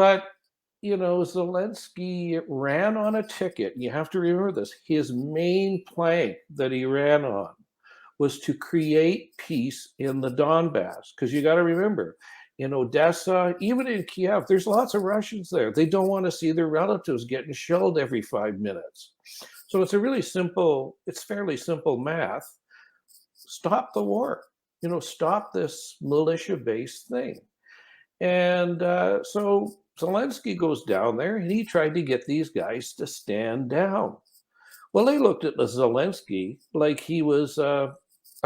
But, Zelensky ran on a ticket. You have to remember this. His main plank that he ran on was to create peace in the Donbass. Because you got to remember, in Odessa, even in Kiev, there's lots of Russians there. They don't want to see their relatives getting shelled every 5 minutes. So it's fairly simple math. Stop the war, stop this militia-based thing. And so Zelensky goes down there and he tried to get these guys to stand down. Well, they looked at Zelensky like he was a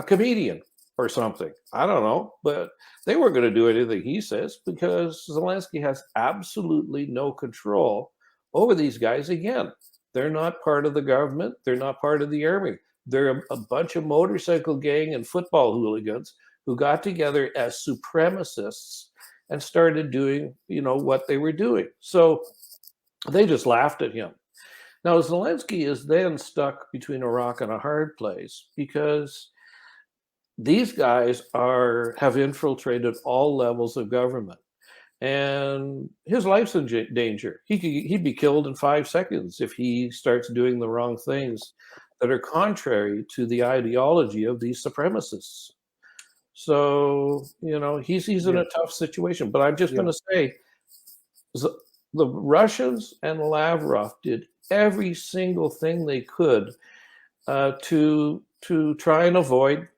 comedian or something. I don't know, but they weren't going to do anything he says because Zelensky has absolutely no control over these guys. Again, they're not part of the government. They're not part of the army. They're a bunch of motorcycle gang and football hooligans who got together as supremacists and started doing, what they were doing. So they just laughed at him. Now, Zelensky is then stuck between a rock and a hard place because these guys have infiltrated all levels of government. And his life's in danger. He'd be killed in 5 seconds if he starts doing the wrong things that are contrary to the ideology of these supremacists. So, he's in a tough situation. But I'm just going to say, the Russians and Lavrov did every single thing they could to try and avoid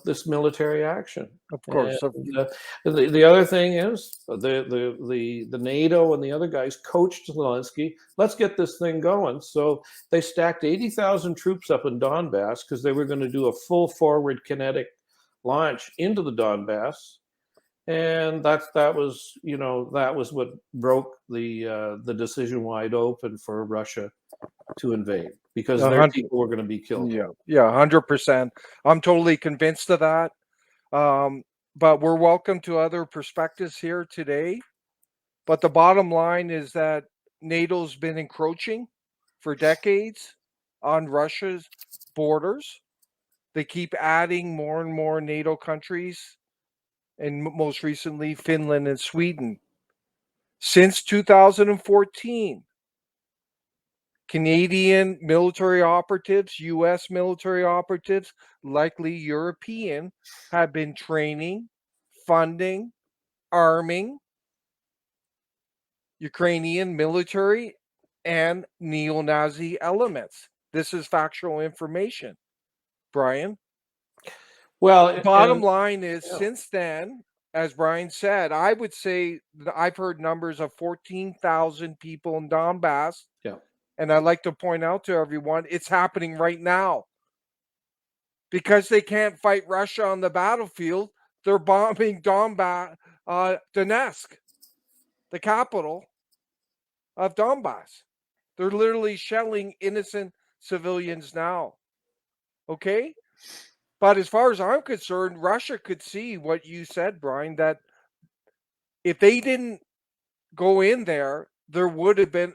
this military action. Of course. And, the other thing is the NATO and the other guys coached Zelensky. Let's get this thing going. So they stacked 80,000 troops up in Donbass because they were going to do a full forward kinetic launch into the Donbass. And that was what broke the decision wide open for Russia to invade because their people were going to be killed. Yeah, 100%. I'm totally convinced of that. But we're welcome to other perspectives here today. But the bottom line is that NATO's been encroaching for decades on Russia's borders. They keep adding more and more NATO countries, and most recently Finland and Sweden. Since 2014, Canadian military operatives, U.S. military operatives, likely European, have been training, funding, arming Ukrainian military and neo-Nazi elements. This is factual information, Brian. Well, bottom line is, since then, as Brian said, I would say that I've heard numbers of 14,000 people in Donbass. Yeah. And I'd like to point out to everyone, it's happening right now. Because they can't fight Russia on the battlefield, they're bombing Donetsk, the capital of Donbass. They're literally shelling innocent civilians now. Okay? But as far as I'm concerned, Russia could see what you said, Brian, that if they didn't go in there, there would have been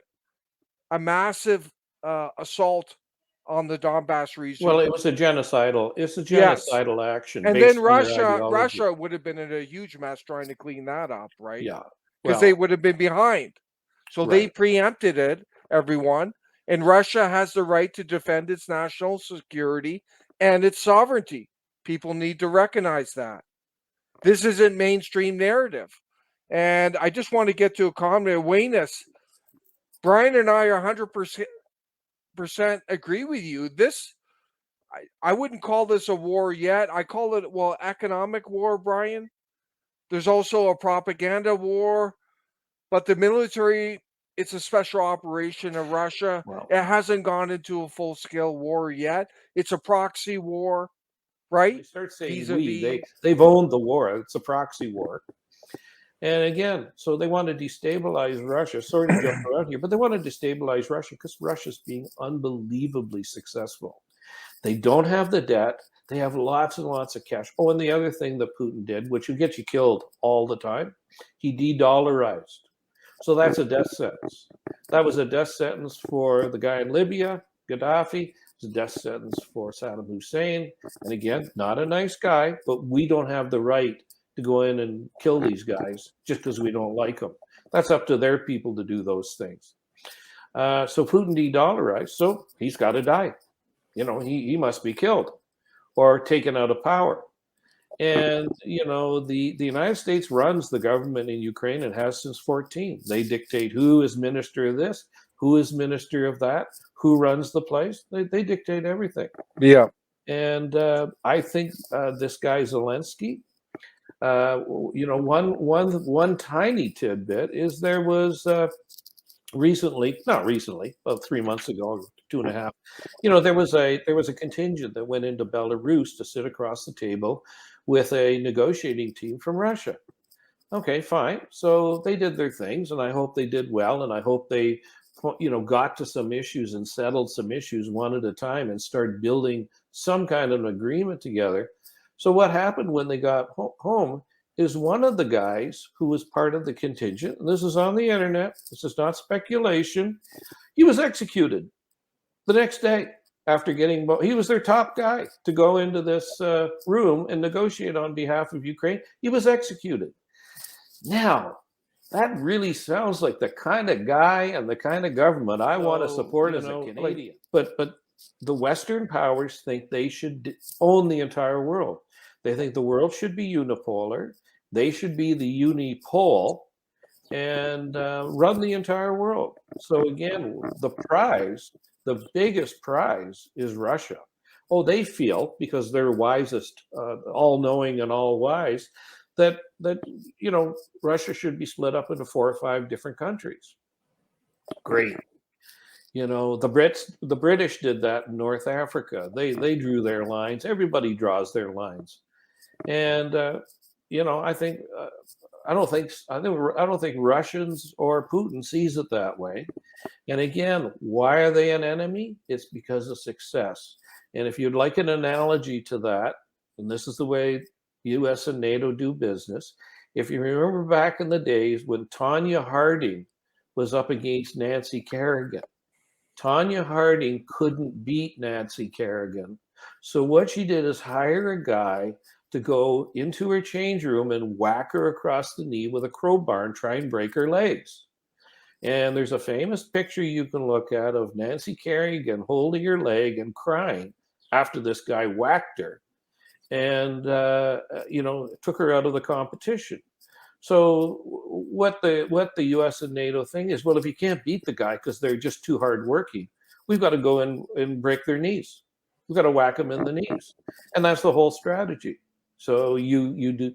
a massive assault on the Donbass region. Well, it's a genocidal action. And then Russia would have been in a huge mess trying to clean that up, right? Yeah. Because they would have been behind. So they preempted it, everyone. And Russia has the right to defend its national security and its sovereignty. People need to recognize that. This isn't mainstream narrative. And I just want to get to a comment. Wayness, Brian and I are 100% agree with you. This, I wouldn't call this a war yet. I call it, economic war, Brian. There's also a propaganda war. But the military, it's a special operation of Russia. Wow. It hasn't gone into a full-scale war yet. It's a proxy war, right? They start saying they've owned the war. It's a proxy war. And again, so they want to destabilize Russia. Sorry to jump around here, but they want to destabilize Russia because Russia's being unbelievably successful. They don't have the debt. They have lots and lots of cash. Oh, and the other thing that Putin did, which will get you killed all the time, he de-dollarized. So that's a death sentence. That was a death sentence for the guy in Libya, Gaddafi. It's a death sentence for Saddam Hussein. And again, not a nice guy, but we don't have the right to go in and kill these guys just because we don't like them. That's up to their people to do those things. So Putin de-dollarized, so he's got to die. He must be killed or taken out of power. And the United States runs the government in Ukraine and has since 14. They dictate who is minister of this, who is minister of that, who runs the place. They dictate everything. Yeah. And I think this guy Zelensky, one tiny tidbit is there was not recently, about 3 months ago, 2.5. There was a contingent that went into Belarus to sit across the table with a negotiating team from Russia. Okay, fine. So they did their things, and I hope they did well, and I hope they, got to some issues and settled some issues one at a time and started building some kind of an agreement together. So what happened when they got home is one of the guys who was part of the contingent, and this is on the internet, this is not speculation, he was executed the next day after he was their top guy to go into this room and negotiate on behalf of Ukraine. He was executed. Now, that really sounds like the kind of guy and the kind of government I want to support as a Canadian. But the Western powers think they should own the entire world. They think the world should be unipolar. They should be the unipole and run the entire world. So again, the biggest prize is Russia. Oh, they feel, because they're wisest, all-knowing and all-wise, that Russia should be split up into 4 or 5 different countries. Great. The British did that in North Africa. They drew their lines. Everybody draws their lines. And I don't think Russians or Putin sees it that way. And again, why are they an enemy? It's because of success. And if you'd like an analogy to that, and this is the way US and NATO do business, if you remember back in the days when Tonya Harding was up against Nancy Kerrigan, Tonya Harding couldn't beat Nancy Kerrigan. So what she did is hire a guy to go into her change room and whack her across the knee with a crowbar and try and break her legs. And there's a famous picture you can look at of Nancy Kerrigan holding her leg and crying after this guy whacked her and, took her out of the competition. So what the US and NATO thing is, well, if you can't beat the guy because they're just too hardworking, we've got to go in and break their knees. We've got to whack them in the knees. And that's the whole strategy. So you do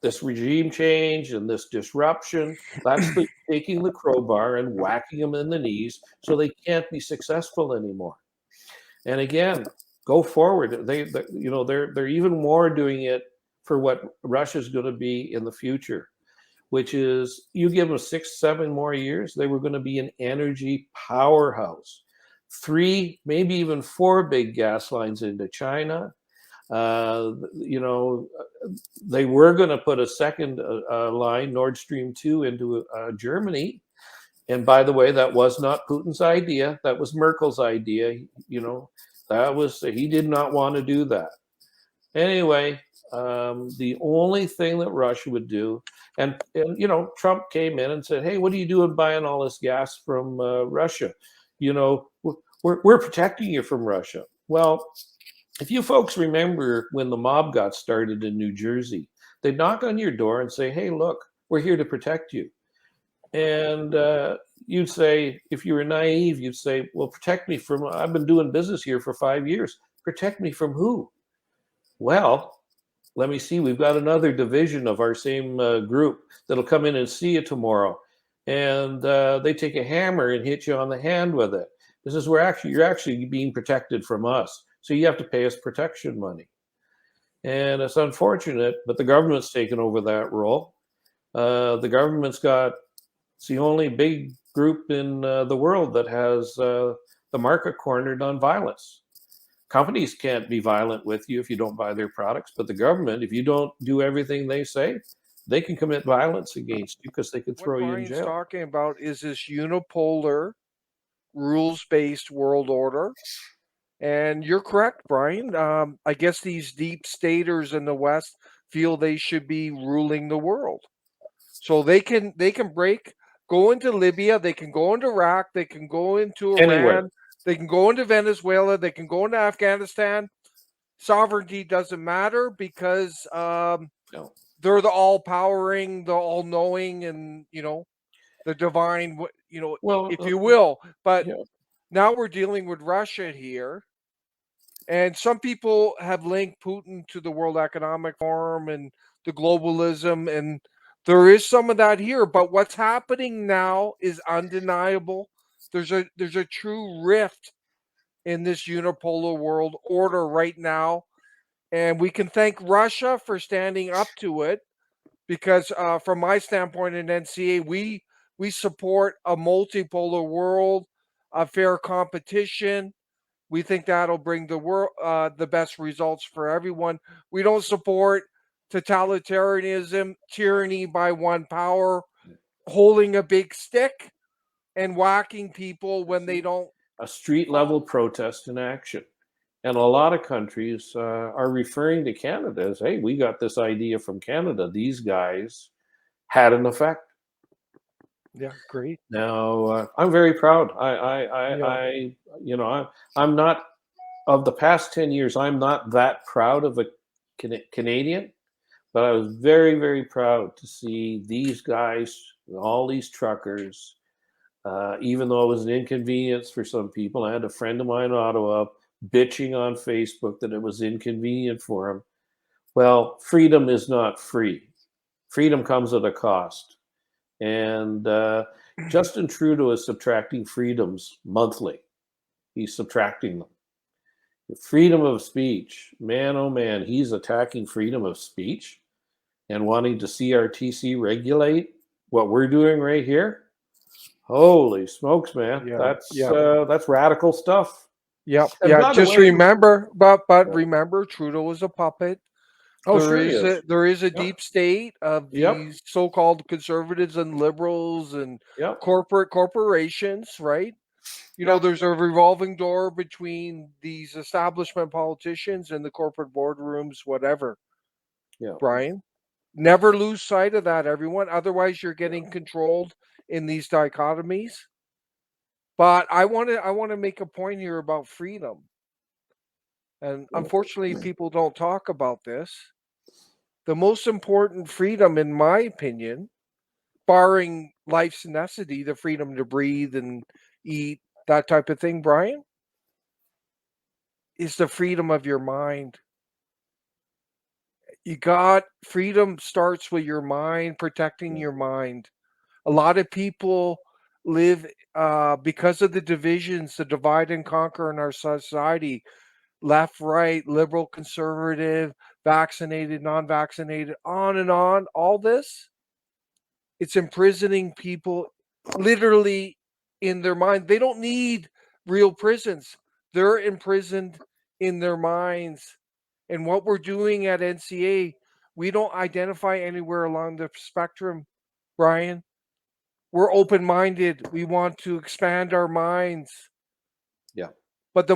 this regime change and this disruption, that's taking the crowbar and whacking them in the knees so they can't be successful anymore. And again, go forward. They're even more doing it for what Russia's going to be in the future, which is you give them 6, 7 more years, they were going to be an energy powerhouse. 3, maybe even 4 big gas lines into China. They were going to put a second line, Nord Stream 2, into Germany. And by the way, that was not Putin's idea. That was Merkel's idea. He did not want to do that. Anyway, the only thing that Russia would do, and Trump came in and said, hey, what are you doing buying all this gas from Russia? We're protecting you from Russia. Well, if you folks remember when the mob got started in New Jersey, they'd knock on your door and say, hey, look, we're here to protect you. And you'd say, if you were naive, you'd say, well, protect me from, I've been doing business here for 5 years. Protect me from who? Well, let me see, we've got another division of our same group that'll come in and see you tomorrow. And they take a hammer and hit you on the hand with it. This is where you're actually being protected from us. So you have to pay us protection money. And it's unfortunate, but the government's taken over that role. The government's it's the only big group in the world that has the market cornered on violence. Companies can't be violent with you if you don't buy their products, but the government, if you don't do everything they say, they can commit violence against you because they can throw you in jail. What Brian's talking about is this unipolar, rules-based world order. And you're correct, Brian. I guess these deep staters in the West feel they should be ruling the world. So they can go into Libya, they can go into Iraq, they can go into Anyway, Iran, they can go into Venezuela, they can go into Afghanistan. Sovereignty doesn't matter because no. they're the all-powering, the all-knowing, and the divine, Well, if you will. But yeah. now we're dealing with Russia here, and some people have linked Putin to the World Economic Forum and the globalism, and there is some of that here. But what's happening now is undeniable. There's a true rift in this unipolar world order right now, and we can thank Russia for standing up to it because, from my standpoint in NCA, we support a multipolar world, a fair competition. We think that'll bring the best results for everyone. We don't support totalitarianism, tyranny by one power, holding a big stick and whacking people when they don't. A street level protest in action. And a lot of countries are referring to Canada as, hey, we got this idea from Canada. These guys had an effect. Yeah, great. Now, I'm very proud. I'm not, of the past 10 years, I'm not that proud of a Canadian, but I was very, very proud to see these guys, all these truckers, even though it was an inconvenience for some people. I had a friend of mine in Ottawa bitching on Facebook that it was inconvenient for him. Well, freedom is not free. Freedom comes at a cost. And Justin Trudeau is subtracting freedoms monthly. He's subtracting them. The freedom of speech, man, oh man, he's attacking freedom of speech and wanting to CRTC regulate what we're doing right here. Holy smokes, man! That's radical stuff. Yep. And Yeah. by the Just way, remember, but remember, Trudeau is a puppet. oh sure he is. There is a Yep. deep state of Yep. these so-called conservatives and liberals and Yep. corporations, right? Yep. There's a revolving door between these establishment politicians and the corporate boardrooms, whatever. Yeah. Brian, never lose sight of that, everyone. Otherwise, you're getting controlled in these dichotomies. But I want to make a point here about freedom. And unfortunately, people don't talk about this. The most important freedom, in my opinion, barring life's necessity, the freedom to breathe and eat, that type of thing, Brian, is the freedom of your mind. Freedom starts with your mind, protecting your mind. A lot of people live because of the divisions, the divide and conquer in our society, left, right, liberal, conservative, vaccinated, non-vaccinated, on and on. All this, it's imprisoning people literally in their mind. They don't need real prisons. They're imprisoned in their minds. And what we're doing at NCA, we don't identify anywhere along the spectrum, Brian. We're open-minded. We want to expand our minds. Yeah. But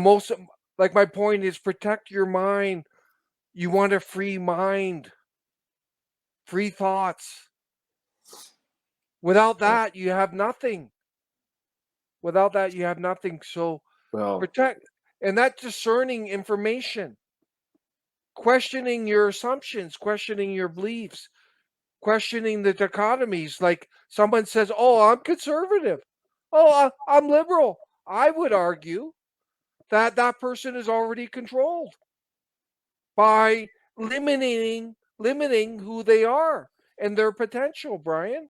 my point is, protect your mind. You want a free mind, free thoughts. Without that, you have nothing. Without that, you have nothing. So protect. And that discerning information, questioning your assumptions, questioning your beliefs, questioning the dichotomies. Like someone says, oh, I'm conservative. Oh, I'm liberal. I would argue that that person is already controlled by limiting who they are and their potential, Brian.